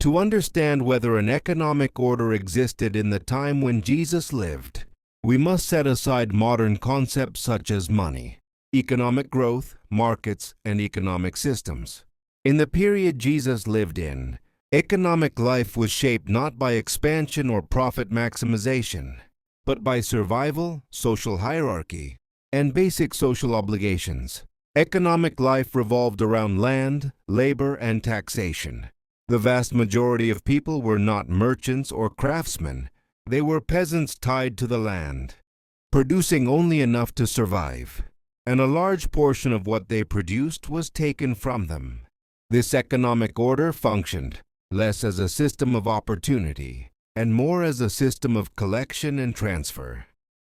To understand whether an economic order existed in the time when Jesus lived, we must set aside modern concepts such as money, economic growth, markets, and economic systems. In the period Jesus lived in, economic life was shaped not by expansion or profit maximization, but by survival, social hierarchy, and basic social obligations. Economic life revolved around land, labor, and taxation. The vast majority of people were not merchants or craftsmen. They were peasants tied to the land, producing only enough to survive, and a large portion of what they produced was taken from them. This economic order functioned less as a system of opportunity and more as a system of collection and transfer.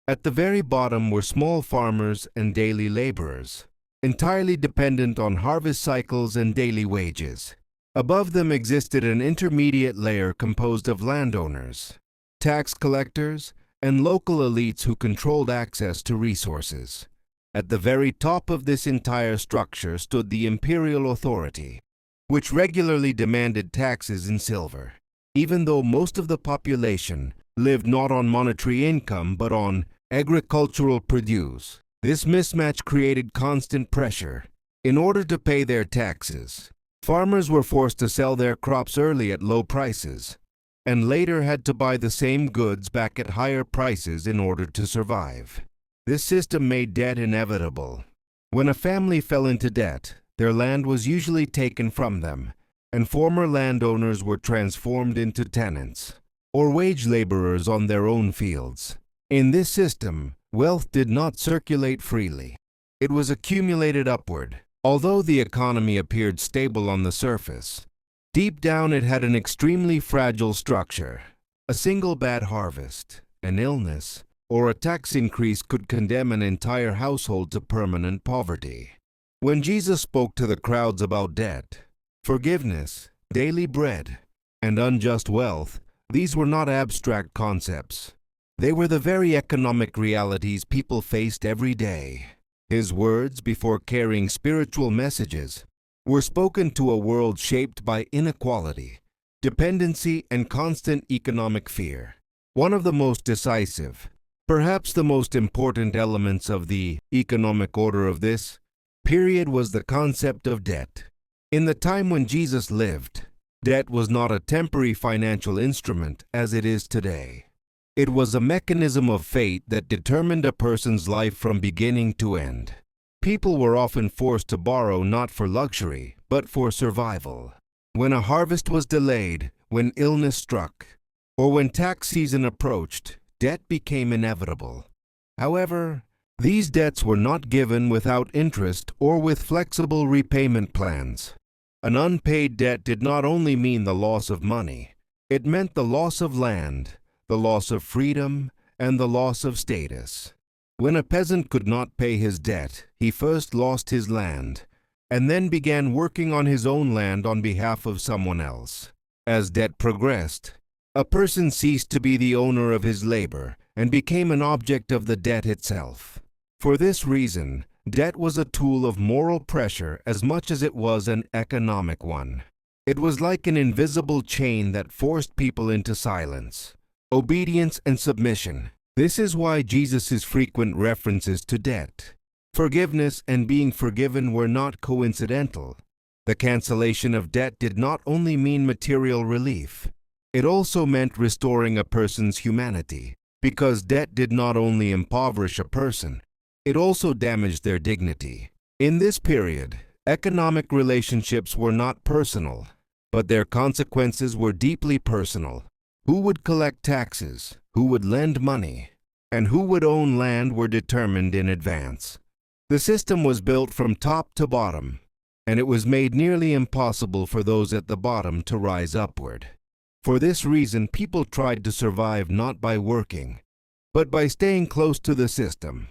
At the very bottom were small farmers and daily laborers, entirely dependent on harvest cycles and daily wages. Above them existed an intermediate layer composed of landowners, tax collectors, and local elites who controlled access to resources. At the very top of this entire structure stood the imperial authority, which regularly demanded taxes in silver. Even though most of the population lived not on monetary income but on agricultural produce, this mismatch created constant pressure. In order to pay their taxes, farmers were forced to sell their crops early at low prices, and later had to buy the same goods back at higher prices in order to survive. This system made debt inevitable. When a family fell into debt, their land was usually taken from them, and former landowners were transformed into tenants or wage laborers on their own fields. In this system, wealth did not circulate freely. It was accumulated upward. Although the economy appeared stable on the surface, deep down it had an extremely fragile structure. A single bad harvest, an illness, or a tax increase could condemn an entire household to permanent poverty. When Jesus spoke to the crowds about debt, forgiveness, daily bread, and unjust wealth, these were not abstract concepts. They were the very economic realities people faced every day. His words, before carrying spiritual messages, were spoken to a world shaped by inequality, dependency, and constant economic fear. One of the most decisive, perhaps the most important elements of the economic order of this period was the concept of debt. In the time when Jesus lived, debt was not a temporary financial instrument as it is today. It was a mechanism of fate that determined a person's life from beginning to end. People were often forced to borrow not for luxury, but for survival. When a harvest was delayed, when illness struck, or when tax season approached, debt became inevitable. However, these debts were not given without interest or with flexible repayment plans. An unpaid debt did not only mean the loss of money, it meant the loss of land, the loss of freedom, and the loss of status. When a peasant could not pay his debt, he first lost his land, and then began working on his own land on behalf of someone else. As debt progressed, a person ceased to be the owner of his labor and became an object of the debt itself. For this reason, debt was a tool of moral pressure as much as it was an economic one. It was like an invisible chain that forced people into silence, obedience, and submission. This is why Jesus' frequent references to debt, forgiveness, and being forgiven were not coincidental. The cancellation of debt did not only mean material relief, it also meant restoring a person's humanity, because debt did not only impoverish a person, it also damaged their dignity. In this period, economic relationships were not personal, but their consequences were deeply personal. Who would collect taxes, who would lend money, and who would own land were determined in advance. The system was built from top to bottom, and it was made nearly impossible for those at the bottom to rise upward. For this reason, people tried to survive not by working, but by staying close to the system,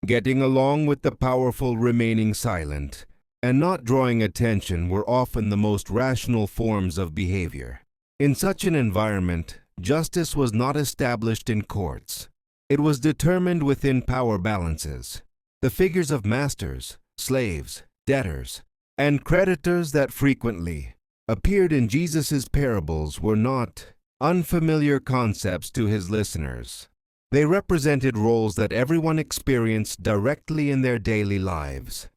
getting along with the powerful, remaining silent, and not drawing attention were often the most rational forms of behavior. In such an environment, justice was not established in courts. It was determined within power balances. The figures of masters, slaves, debtors, and creditors that frequently appeared in Jesus' parables were not unfamiliar concepts to his listeners. They represented roles that everyone experienced directly in their daily lives.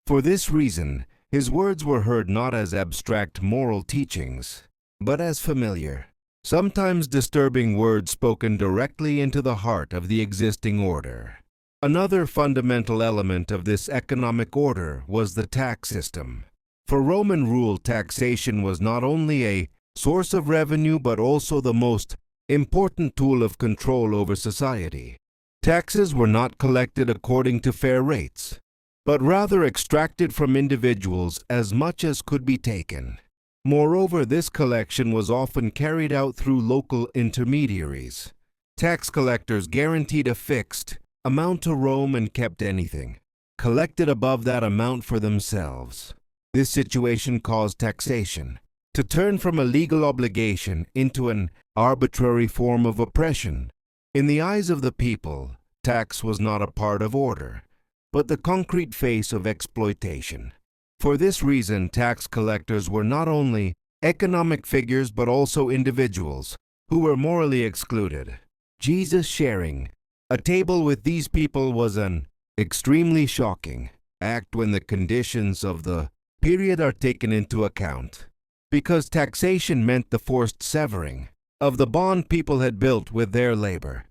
For this reason, his words were heard not as abstract moral teachings, but as familiar, sometimes disturbing words spoken directly into the heart of the existing order. Another fundamental element of this economic order was the tax system. For Roman rule, taxation was not only a source of revenue but also the most important tool of control over society. Taxes were not collected according to fair rates, but rather extracted from individuals as much as could be taken. Moreover, this collection was often carried out through local intermediaries. Tax collectors guaranteed a fixed amount to Rome and kept anything collected above that amount for themselves. This situation caused taxation to turn from a legal obligation into an arbitrary form of oppression. In the eyes of the people, tax was not a part of order, but the concrete face of exploitation. For this reason, tax collectors were not only economic figures but also individuals who were morally excluded. Jesus sharing a table with these people was an extremely shocking act when the conditions of the period are taken into account, because taxation meant the forced severing of the bond people had built with their labor.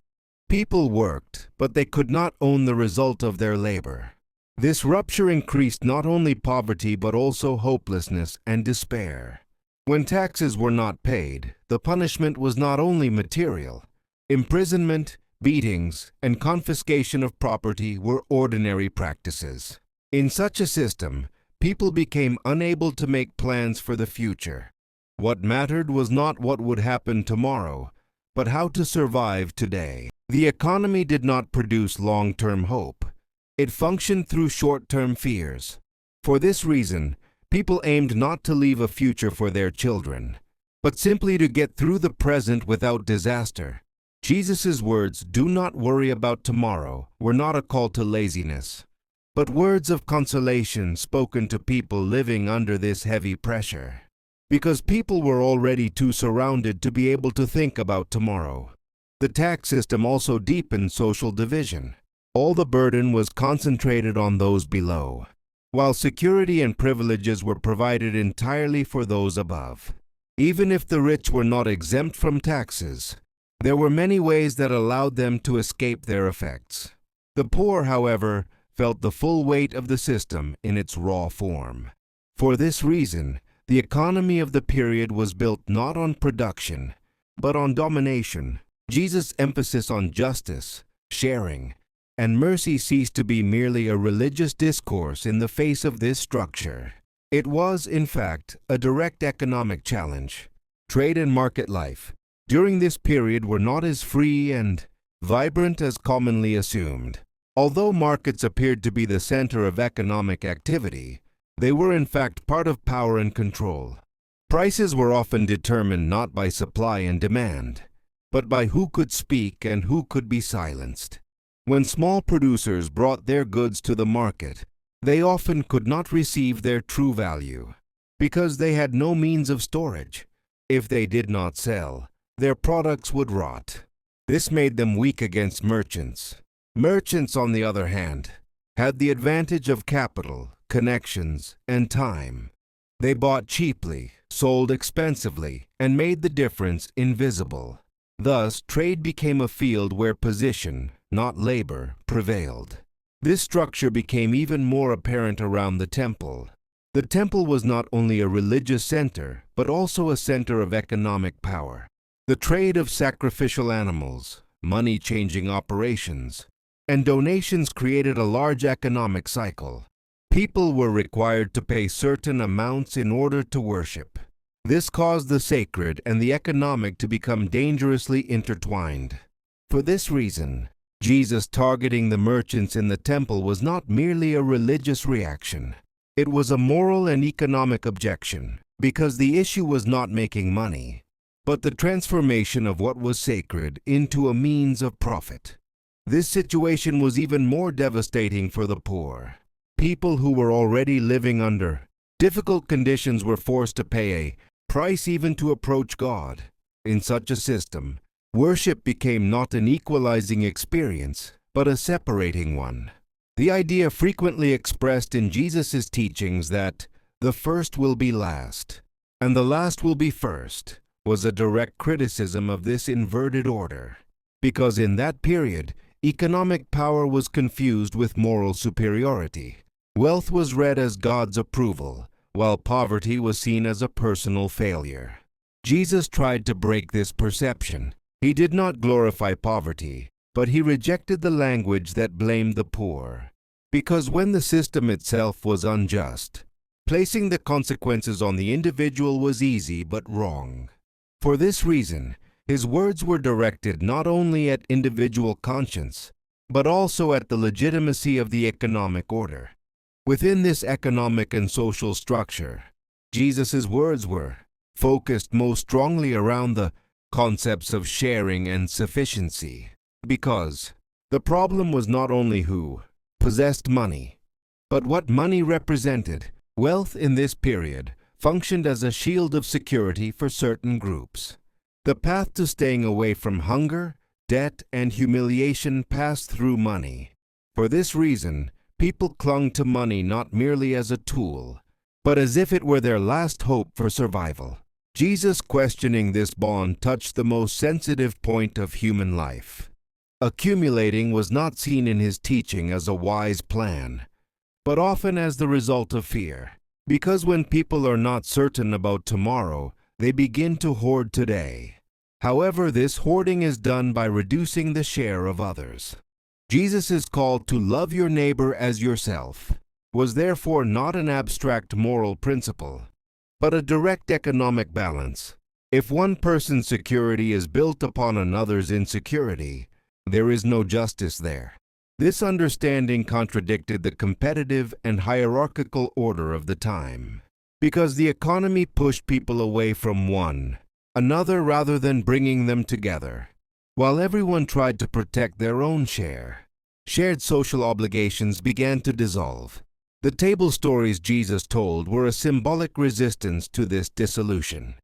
People worked, but they could not own the result of their labor. This rupture increased not only poverty but also hopelessness and despair. When taxes were not paid, the punishment was not only material. Imprisonment, beatings, and confiscation of property were ordinary practices. In such a system, people became unable to make plans for the future. What mattered was not what would happen tomorrow, but how to survive today. The economy did not produce long-term hope. It functioned through short-term fears. For this reason, people aimed not to leave a future for their children, but simply to get through the present without disaster. Jesus' words, "Do not worry about tomorrow," were not a call to laziness, but words of consolation spoken to people living under this heavy pressure, because people were already too surrounded to be able to think about tomorrow. The tax system also deepened social division. All the burden was concentrated on those below, while security and privileges were provided entirely for those above. Even if the rich were not exempt from taxes, there were many ways that allowed them to escape their effects. The poor, however, felt the full weight of the system in its raw form. For this reason, the economy of the period was built not on production, but on domination. Jesus' emphasis on justice, sharing, and mercy ceased to be merely a religious discourse in the face of this structure. It was, in fact, a direct economic challenge. Trade and market life during this period were not as free and vibrant as commonly assumed. Although markets appeared to be the center of economic activity, they were in fact part of power and control. Prices were often determined not by supply and demand, but by who could speak and who could be silenced. When small producers brought their goods to the market, they often could not receive their true value, because they had no means of storage. If they did not sell, their products would rot. This made them weak against merchants. Merchants, on the other hand, had the advantage of capital, connections, and time. They bought cheaply, sold expensively, and made the difference invisible. Thus, trade became a field where position, not labor, prevailed. This structure became even more apparent around the temple. The temple was not only a religious center, but also a center of economic power. The trade of sacrificial animals, money-changing operations, and donations created a large economic cycle. People were required to pay certain amounts in order to worship. This caused the sacred and the economic to become dangerously intertwined. For this reason, Jesus targeting the merchants in the temple was not merely a religious reaction. It was a moral and economic objection, because the issue was not making money, but the transformation of what was sacred into a means of profit. This situation was even more devastating for the poor. People who were already living under difficult conditions were forced to pay a price even to approach God. In such a system, worship became not an equalizing experience, but a separating one. The idea frequently expressed in Jesus' teachings that the first will be last, and the last will be first, was a direct criticism of this inverted order. Because in that period, economic power was confused with moral superiority. Wealth was read as God's approval, while poverty was seen as a personal failure. Jesus tried to break this perception. He did not glorify poverty, but he rejected the language that blamed the poor. Because when the system itself was unjust, placing the consequences on the individual was easy but wrong. For this reason, his words were directed not only at individual conscience, but also at the legitimacy of the economic order. Within this economic and social structure, Jesus' words were focused most strongly around the concepts of sharing and sufficiency, because the problem was not only who possessed money, but what money represented. Wealth in this period functioned as a shield of security for certain groups. The path to staying away from hunger, debt, and humiliation passed through money. For this reason, people clung to money not merely as a tool, but as if it were their last hope for survival. Jesus questioning this bond touched the most sensitive point of human life. Accumulating was not seen in his teaching as a wise plan, but often as the result of fear. Because when people are not certain about tomorrow, they begin to hoard today. However, this hoarding is done by reducing the share of others. Jesus' call to love your neighbor as yourself was therefore not an abstract moral principle, but a direct economic balance. If one person's security is built upon another's insecurity, there is no justice there. This understanding contradicted the competitive and hierarchical order of the time, because the economy pushed people away from one another rather than bringing them together. While everyone tried to protect their own share, shared social obligations began to dissolve. The table stories Jesus told were a symbolic resistance to this dissolution.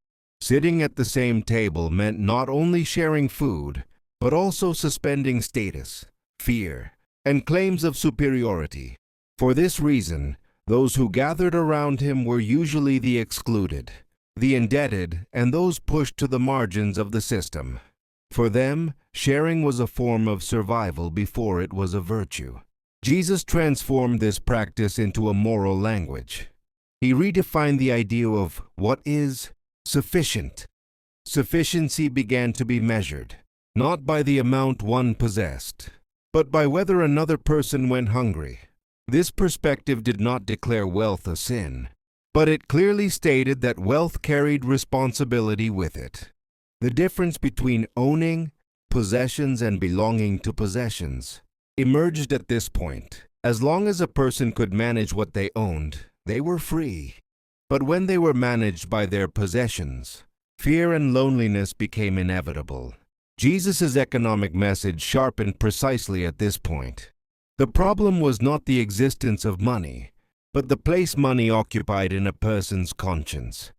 Sitting at the same table meant not only sharing food, but also suspending status, fear, and claims of superiority. For this reason, those who gathered around him were usually the excluded, the indebted, and those pushed to the margins of the system. For them, sharing was a form of survival before it was a virtue. Jesus transformed this practice into a moral language. He redefined the idea of what is sufficient. Sufficiency began to be measured, not by the amount one possessed, but by whether another person went hungry. This perspective did not declare wealth a sin, but it clearly stated that wealth carried responsibility with it. The difference between owning possessions and belonging to possessions emerged at this point. As long as a person could manage what they owned, they were free. But when they were managed by their possessions, fear and loneliness became inevitable. Jesus' economic message sharpened precisely at this point. The problem was not the existence of money, but the place money occupied in a person's conscience.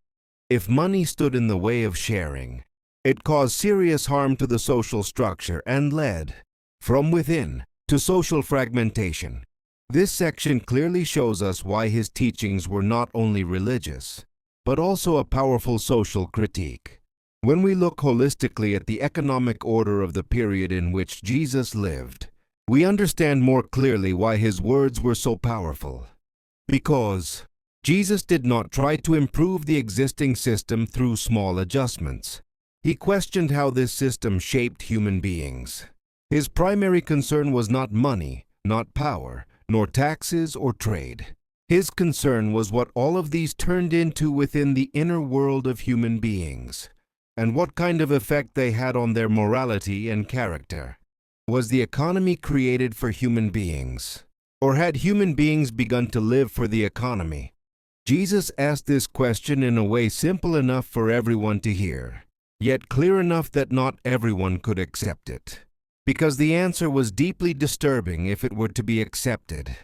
If money stood in the way of sharing, it caused serious harm to the social structure and led, from within, to social fragmentation. This section clearly shows us why his teachings were not only religious, but also a powerful social critique. When we look holistically at the economic order of the period in which Jesus lived, we understand more clearly why his words were so powerful. Because Jesus did not try to improve the existing system through small adjustments. He questioned how this system shaped human beings. His primary concern was not money, not power, nor taxes or trade. His concern was what all of these turned into within the inner world of human beings, and what kind of effect they had on their morality and character. Was the economy created for human beings? Or had human beings begun to live for the economy? Jesus asked this question in a way simple enough for everyone to hear, yet clear enough that not everyone could accept it. Because the answer was deeply disturbing if it were to be accepted.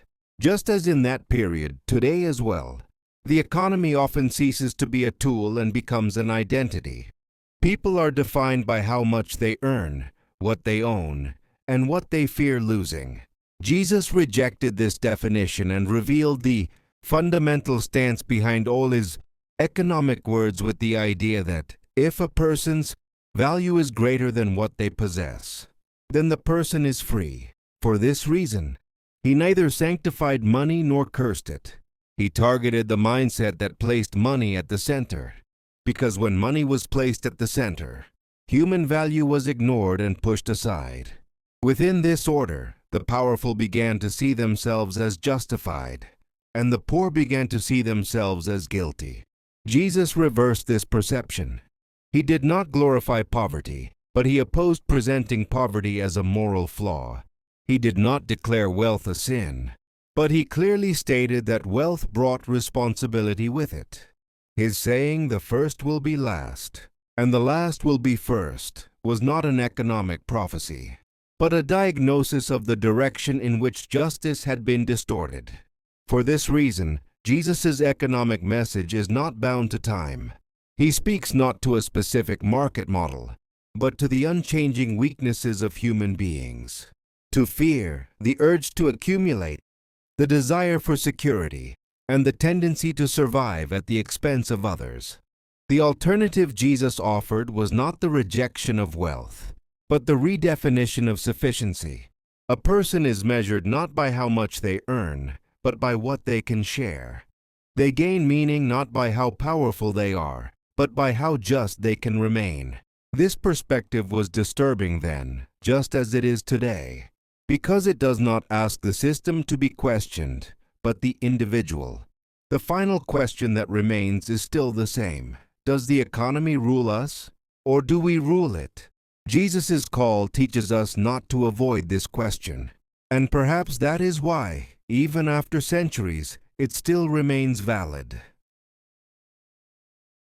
Just as in that period, today as well, The economy often ceases to be a tool and becomes an identity. People are defined by how much they earn, what they own, and what they fear losing. Jesus rejected this definition and revealed the fundamental stance behind all his economic words with the idea that if a person's value is greater than what they possess, then the person is free. For this reason, he neither sanctified money nor cursed it. He targeted the mindset that placed money at the center, because when money was placed at the center, human value was ignored and pushed aside. Within this order, the powerful began to see themselves as justified, and the poor began to see themselves as guilty. Jesus reversed this perception. He did not glorify poverty, but he opposed presenting poverty as a moral flaw. He did not declare wealth a sin, but he clearly stated that wealth brought responsibility with it. His saying, "The first will be last, and the last will be first," was not an economic prophecy, but a diagnosis of the direction in which justice had been distorted. For this reason, Jesus' economic message is not bound to time. He speaks not to a specific market model, but to the unchanging weaknesses of human beings. To fear, the urge to accumulate, the desire for security, and the tendency to survive at the expense of others. The alternative Jesus offered was not the rejection of wealth, but the redefinition of sufficiency. A person is measured not by how much they earn, but by what they can share. They gain meaning not by how powerful they are, but by how just they can remain. This perspective was disturbing then, just as it is today, because it does not ask the system to be questioned, but the individual. The final question that remains is still the same. Does the economy rule us, or do we rule it? Jesus' call teaches us not to avoid this question, and perhaps that is why, even after centuries, it still remains valid.